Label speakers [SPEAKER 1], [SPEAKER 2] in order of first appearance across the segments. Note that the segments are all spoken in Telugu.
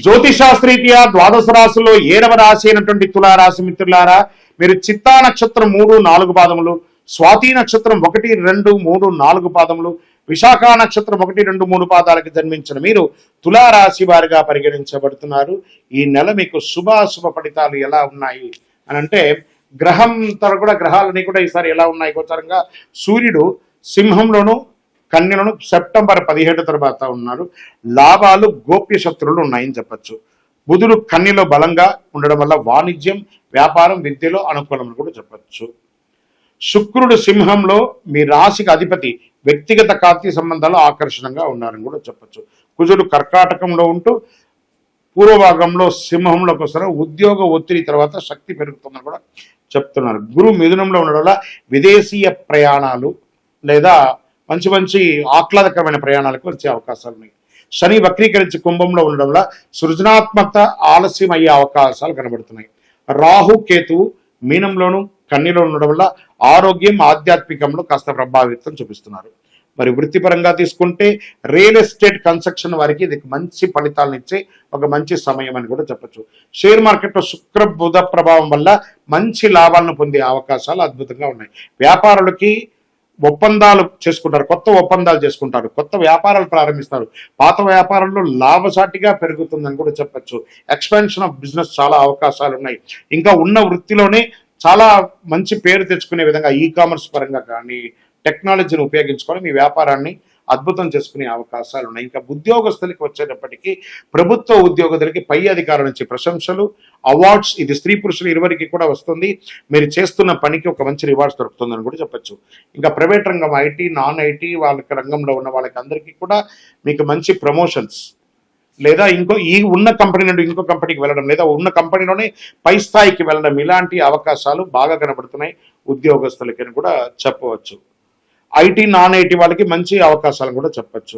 [SPEAKER 1] జ్యోతిషాస్త్రీత్యా ద్వాదశ రాశుల్లో 7వ రాశి అయినటువంటి తులారాశి మిత్రులారా, మీరు చిత్తా నక్షత్రం 3, 4 పాదములు, స్వాతి నక్షత్రం 1, 2, 3, 4 పాదములు, విశాఖ నక్షత్రం 1, 2, 3 పాదాలకు జన్మించిన మీరు తులారాశి వారిగా పరిగణించబడుతున్నారు. ఈ నెల మీకు శుభాశుభ ఫలితాలు ఎలా ఉన్నాయి అని అంటే, గ్రహాలన్నీ కూడా ఈసారి ఎలా ఉన్నాయి గోచారంగా, సూర్యుడు సింహంలోను కన్యలను సెప్టెంబర్ 17 తర్వాత ఉన్నారు. లాభాలు, గోప్య శత్రువులు ఉన్నాయని చెప్పచ్చు. బుధుడు కన్యలో బలంగా ఉండడం వల్ల వాణిజ్యం, వ్యాపారం, విద్యలో అనుకూలం కూడా చెప్పచ్చు. శుక్రుడు సింహంలో మీ రాశికి అధిపతి, వ్యక్తిగత కార్తీ సంబంధాలు ఆకర్షణంగా ఉన్నారని కూడా చెప్పచ్చు. కుజుడు కర్కాటకంలో ఉంటూ పూర్వభాగంలో సింహంలోకి వస్తారు. ఉద్యోగ ఒత్తిడి తర్వాత శక్తి పెరుగుతుందని కూడా చెప్తున్నారు. గురు మిథునంలో ఉండడం వల్ల విదేశీయ ప్రయాణాలు లేదా మంచి ఆహ్లాదకరమైన ప్రయాణాలకు వచ్చే అవకాశాలు ఉన్నాయి. శని వక్రీకరించి కుంభంలో ఉండడం వల్ల సృజనాత్మకత ఆలస్యం అయ్యే అవకాశాలు కనబడుతున్నాయి. రాహు కేతువు మీనంలోను కన్యలో ఉండడం వల్ల ఆరోగ్యం, ఆధ్యాత్మికంలో కాస్త ప్రభావితం చూపిస్తున్నారు. మరి వృత్తిపరంగా తీసుకుంటే రియల్ ఎస్టేట్, కన్స్ట్రక్షన్ వారికి ఇది మంచి ఫలితాలను ఇచ్చే ఒక మంచి సమయం అని కూడా చెప్పచ్చు. షేర్ మార్కెట్లో శుక్ర బుధ ప్రభావం వల్ల మంచి లాభాలను పొందే అవకాశాలు అద్భుతంగా ఉన్నాయి. వ్యాపారులకి ఒప్పందాలు చేసుకుంటారు, కొత్త ఒప్పందాలు చేసుకుంటారు, కొత్త వ్యాపారాలు ప్రారంభిస్తారు. పాత వ్యాపారంలో లాభసాటిగా పెరుగుతుందని కూడా చెప్పచ్చు. ఎక్స్పాన్షన్ ఆఫ్ బిజినెస్ చాలా అవకాశాలు ఉన్నాయి. ఇంకా ఉన్న వృత్తిలోనే చాలా మంచి పేరు తెచ్చుకునే విధంగా ఈ కామర్స్ పరంగా కానీ టెక్నాలజీని ఉపయోగించుకొని మీ వ్యాపారాన్ని అద్భుతం చేసుకునే అవకాశాలు ఉన్నాయి. ఇంకా ఉద్యోగస్తులకి వచ్చేటప్పటికీ ప్రభుత్వ ఉద్యోగులకి పై అధికారుల నుంచి ప్రశంసలు, అవార్డ్స్, ఇది స్త్రీ పురుషులు ఇరువురికి కూడా వస్తుంది. మీరు చేస్తున్న పనికి ఒక మంచి రివార్డ్స్ దొరుకుతుందని కూడా చెప్పచ్చు. ఇంకా ప్రైవేట్ రంగం, ఐటీ, నాన్ ఐటీ వాళ్ళకి రంగంలో ఉన్న వాళ్ళకి అందరికీ కూడా మీకు మంచి ప్రమోషన్స్ లేదా ఈ ఉన్న కంపెనీ నుండి ఇంకో కంపెనీకి వెళ్ళడం లేదా ఉన్న కంపెనీలోనే పై స్థాయికి వెళ్ళడం, ఇలాంటి అవకాశాలు బాగా కనబడుతున్నాయి ఉద్యోగస్తులకి అని కూడా చెప్పవచ్చు. ఐటీ, నాన్ ఐటీ వాళ్ళకి మంచి అవకాశాలు కూడా చెప్పచ్చు.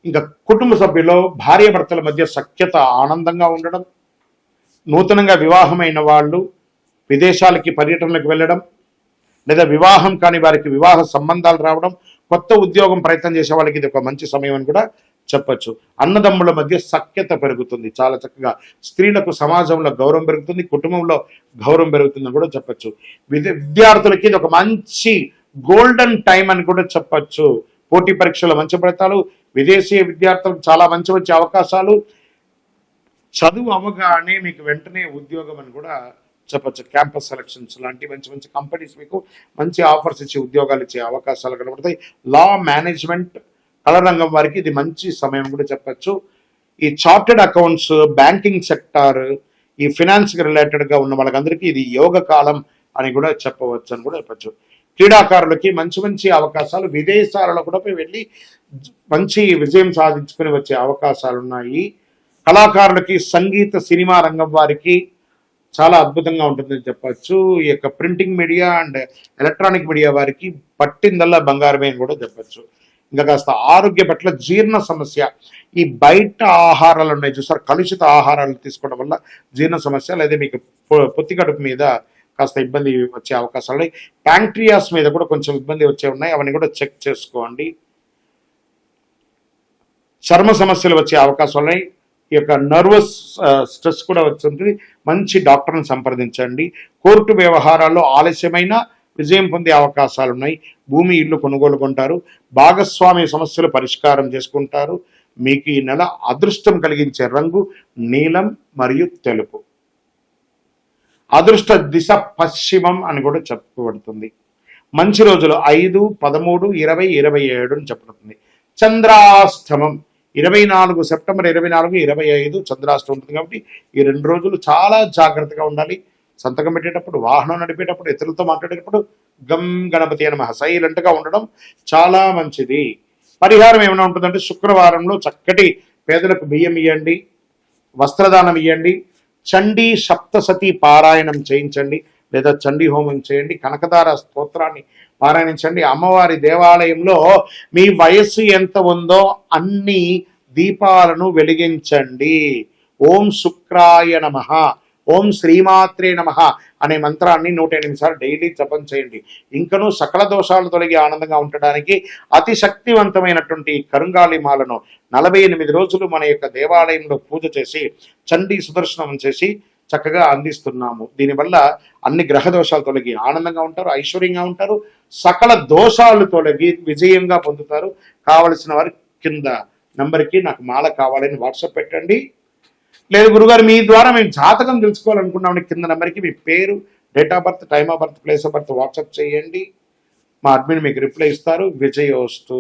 [SPEAKER 1] ఇంకా కుటుంబ సభ్యుల్లో భార్యాభర్తల మధ్య సఖ్యత, ఆనందంగా ఉండడం, నూతనంగా వివాహమైన వాళ్ళు విదేశాలకి పర్యటనలకు వెళ్ళడం లేదా వివాహం కాని వారికి వివాహ సంబంధాలు రావడం, కొత్త ఉద్యోగం ప్రయత్నం చేసే వాళ్ళకి ఇది ఒక మంచి సమయం అని కూడా చెప్పచ్చు. అన్నదమ్ముల మధ్య సఖ్యత పెరుగుతుంది, చాలా చక్కగా. స్త్రీలకు సమాజంలో గౌరవం పెరుగుతుంది, కుటుంబంలో గౌరవం పెరుగుతుందని కూడా చెప్పచ్చు. విద్యార్థులకి ఇది ఒక మంచి గోల్డెన్ టైం అని కూడా చెప్పచ్చు. పోటీ పరీక్షల మంచి ఫలితాలు, విదేశీ విద్యార్థులకు చాలా మంచి అవకాశాలు, చదువు అవగానే మీకు వెంటనే ఉద్యోగం అని కూడా చెప్పచ్చు. క్యాంపస్ సెలక్షన్స్ లాంటి మంచి కంపెనీస్ మీకు మంచి ఆఫర్స్ ఇచ్చి ఉద్యోగాలు ఇచ్చే అవకాశాలు కనబడతాయి. లా, మేనేజ్మెంట్, కళ రంగం వారికి ఇది మంచి సమయం కూడా చెప్పచ్చు. ఈ చార్టెడ్ అకౌంట్స్, బ్యాంకింగ్ సెక్టార్, ఈ ఫినాన్స్ రిలేటెడ్గా ఉన్న వాళ్ళకందరికీ ఇది యోగ కాలం అని కూడా చెప్పవచ్చు అని కూడా చెప్పచ్చు. క్రీడాకారులకి మంచి అవకాశాలు, విదేశాలలో కూడా వెళ్ళి మంచి విజయం సాధించుకుని వచ్చే అవకాశాలు ఉన్నాయి. కళాకారులకి సంగీత, సినిమా రంగం వారికి చాలా అద్భుతంగా ఉంటుందని చెప్పచ్చు. ఈ యొక్క printing media and electronic media వారికి పట్టిందల్లా బంగారమే అని కూడా చెప్పచ్చు. ఇంకా కాస్త ఆరోగ్య పట్ల జీర్ణ సమస్య, ఈ బయట ఆహారాలు ఉన్నాయి చూసారు, కలుషిత ఆహారాలు తీసుకోవడం వల్ల జీర్ణ సమస్య లేదా మీకు పొత్తి కడుపు మీద కాస్త ఇబ్బంది వచ్చే అవకాశాలు ఉన్నాయి. ప్యాంక్రియాస్ మీద కూడా కొంచెం ఇబ్బంది వచ్చే ఉన్నాయి, అవన్నీ కూడా చెక్ చేసుకోండి. చర్మ సమస్యలు వచ్చే అవకాశాలు ఉన్నాయి. ఈ యొక్క నర్వస్ స్ట్రెస్ కూడా వచ్చింది, మంచి డాక్టర్ని సంప్రదించండి. కోర్టు వ్యవహారాల్లో ఆలస్యమైన విజయం పొందే అవకాశాలు ఉన్నాయి. భూమి, ఇల్లు కొనుగోలు కొంటారు. భాగస్వామ్య సమస్యలు పరిష్కారం చేసుకుంటారు. మీకు ఈ నెల అదృష్టం కలిగించే రంగు నీలం మరియు తెలుపు. అదృష్ట దిశ పశ్చిమం అని కూడా చెప్పబడుతుంది. మంచి రోజులు 5, 13, 20, 27 అని చెప్పబడుతుంది. చంద్రాష్టమం 24 సెప్టెంబర్ 24, 25 చంద్రాష్టమం ఉంటుంది. కాబట్టి ఈ 2 రోజులు చాలా జాగ్రత్తగా ఉండాలి. సంతకం పెట్టేటప్పుడు, వాహనం నడిపేటప్పుడు, ఇతరులతో మాట్లాడేటప్పుడు గం గణపతి నమః సైలెంట్గా ఉండడం చాలా మంచిది. పరిహారం ఏమైనా ఉంటుందంటే, శుక్రవారంలో చక్కటి పేదలకు బియ్యం ఇవ్వండి, వస్త్రదానం ఇవ్వండి, చండీ సప్తసతి పారాయణం చేయించండి లేదా చండీ హోమం చేయండి, కనకదార స్తోత్రాన్ని పారాయణించండి. అమ్మవారి దేవాలయంలో మీ వయస్సు ఎంత ఉందో అన్ని దీపాలను వెలిగించండి. ఓం శుక్రాయ నమః, ఓం శ్రీమాత్రే నమః అనే మంత్రాన్ని 108 సార్లు డైలీ జపం చేయండి. ఇంకనూ సకల దోషాలు తొలగి ఆనందంగా ఉండడానికి అతి శక్తివంతమైనటువంటి కరుంగాలి మాలను 48 రోజులు మన యొక్క దేవాలయంలో పూజ చేసి చండీ సుదర్శనం చేసి చక్కగా అందిస్తున్నాము. దీనివల్ల అన్ని గ్రహ దోషాలు తొలగి ఆనందంగా ఉంటారు, ఐశ్వర్యంగా ఉంటారు, సకల దోషాలు తొలగి విజయంగా పొందుతారు. కావలసిన వారి కింద నంబర్కి నాకు మాల కావాలని వాట్సాప్ పెట్టండి. లేదు గురుగారు మీ ద్వారా మేము జాతకం తెలుసుకోవాలనుకున్నామని కింద నెంబర్కి మీ పేరు, date of birth, time of birth, place of birth WhatsApp చేయండి. మా అడ్మిన్ మీకు రిప్లై ఇస్తారు. విజయోస్తు.